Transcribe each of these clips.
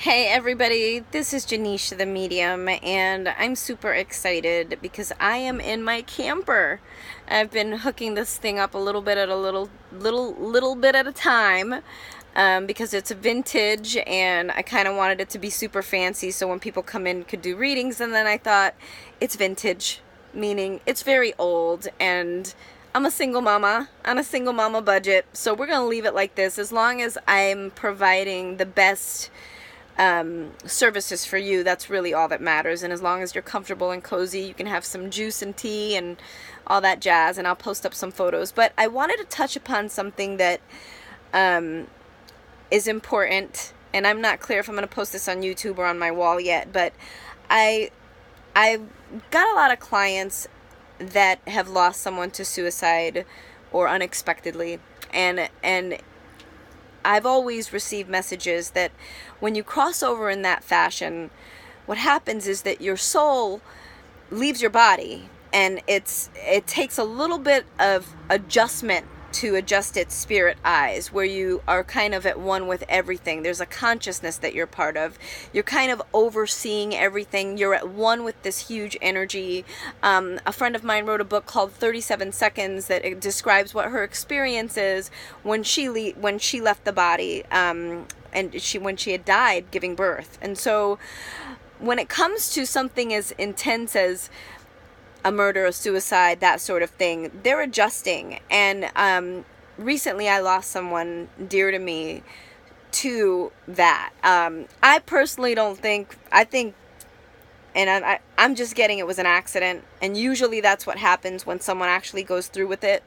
Hey everybody, this is Jonisha the medium, and I'm super excited because I am in my camper. I've been hooking this thing up a little bit at a little bit at a time, because it's a vintage and I kind of wanted it to be super fancy so when people come in could do readings, and then I thought it's vintage, meaning it's very old, and I'm a single mama on a single mama budget, so we're gonna leave it like this as long as I'm providing the best services for you. That's really all that matters, and as long as you're comfortable and cozy, you can have some juice and tea and all that jazz, and I'll post up some photos. But I wanted to touch upon something that is important, and I'm not clear if I'm going to post this on YouTube or on my wall yet, but I've got a lot of clients that have lost someone to suicide or unexpectedly, and I've always received messages that when you cross over in that fashion, what happens is that your soul leaves your body, and it takes a little bit of adjustment to adjust its spirit eyes, where you are kind of at one with everything. There's a consciousness that you're part of. You're kind of overseeing everything. You're at one with this huge energy. A friend of mine wrote a book called 37 Seconds that it describes what her experience is when she left the body, and when she had died giving birth. And so when it comes to something as intense as a murder, a suicide, that sort of thing, they're adjusting. And recently I lost someone dear to me to that. I personally don't think, I think, and I'm just getting it was an accident, and usually that's what happens when someone actually goes through with it.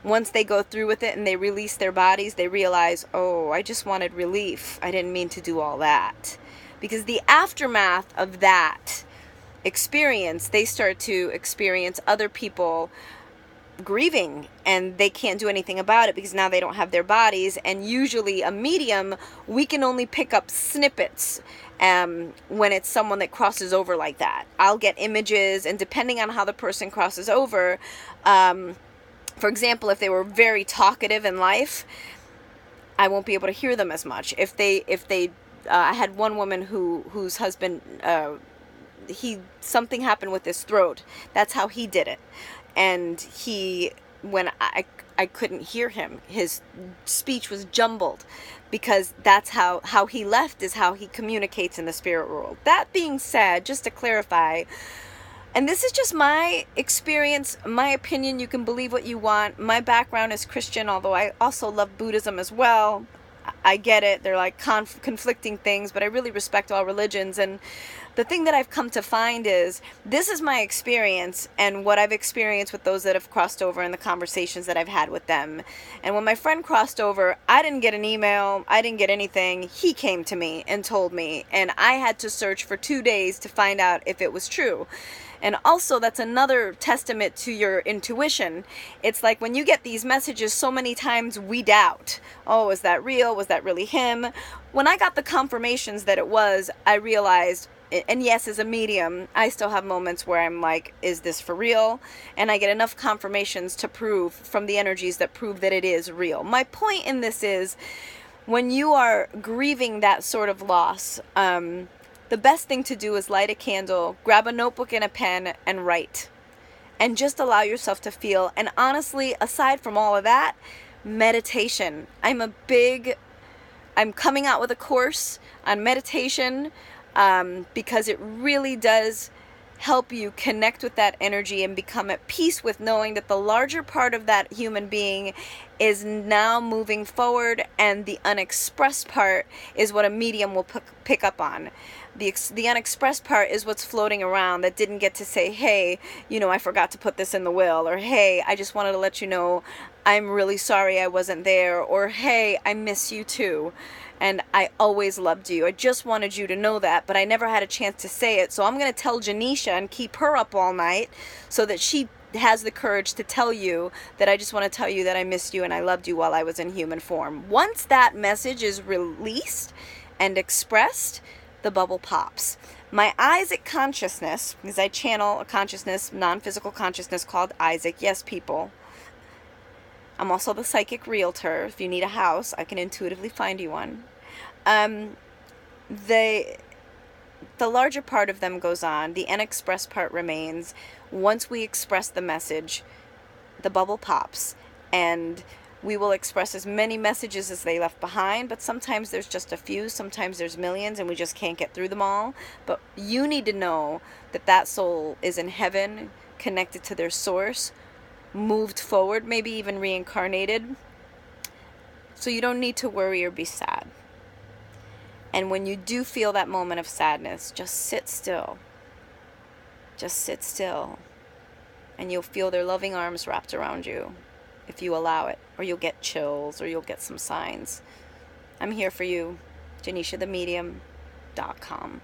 Once they go through with it and they release their bodies, they realize, oh, I just wanted relief. I didn't mean to do all that. Because the aftermath of that experience, they start to experience other people grieving, and they can't do anything about it because now they don't have their bodies. And usually a medium, we can only pick up snippets when it's someone that crosses over like that. I'll get images, and depending on how the person crosses over, for example, if they were very talkative in life, I won't be able to hear them as much. I had one woman whose husband, something happened with his throat. That's how he did it. And when I couldn't hear him, his speech was jumbled, because that's how he left, is how he communicates in the spirit world. That being said, just to clarify, and this is just my experience, my opinion, you can believe what you want. My background is Christian, although I also love Buddhism as well. I get it. They're like conflicting things, but I really respect all religions. And the thing that I've come to find is this is my experience and what I've experienced with those that have crossed over and the conversations that I've had with them. And when my friend crossed over, I didn't get an email. I didn't get anything. He came to me and told me, and I had to search for 2 days to find out if it was true. And also, that's another testament to your intuition. It's like when you get these messages, so many times we doubt. Oh, is that real? Was that really him? When I got the confirmations that it was, I realized, and yes, as a medium, I still have moments where I'm like, is this for real? And I get enough confirmations to prove from the energies that prove that it is real. My point in this is, when you are grieving that sort of loss, the best thing to do is light a candle, grab a notebook and a pen, and write. And just allow yourself to feel. And honestly, aside from all of that, meditation. I'm coming out with a course on meditation, because it really does help you connect with that energy and become at peace with knowing that the larger part of that human being is now moving forward, and the unexpressed part is what a medium will pick up on. The unexpressed part is what's floating around that didn't get to say, hey, I forgot to put this in the will, or hey, I just wanted to let you know I'm really sorry I wasn't there, or hey, I miss you too, and I always loved you. I just wanted you to know that, but I never had a chance to say it, so I'm going to tell Jonisha and keep her up all night so that she has the courage to tell you that I just want to tell you that I missed you and I loved you while I was in human form. Once that message is released and expressed, the bubble pops. My Isaac consciousness, because I channel a consciousness, non-physical consciousness called Isaac. Yes, people. I'm also the psychic realtor. If you need a house, I can intuitively find you one. they, the larger part of them goes on. The unexpressed part remains. Once we express the message, the bubble pops, and we will express as many messages as they left behind, but sometimes there's just a few, sometimes there's millions, and we just can't get through them all. But you need to know that that soul is in heaven, connected to their source, moved forward, maybe even reincarnated. So you don't need to worry or be sad. And when you do feel that moment of sadness, just sit still. Just sit still. And you'll feel their loving arms wrapped around you, if you allow it. Or you'll get chills, or you'll get some signs. I'm here for you. JonishaTheMedium.com.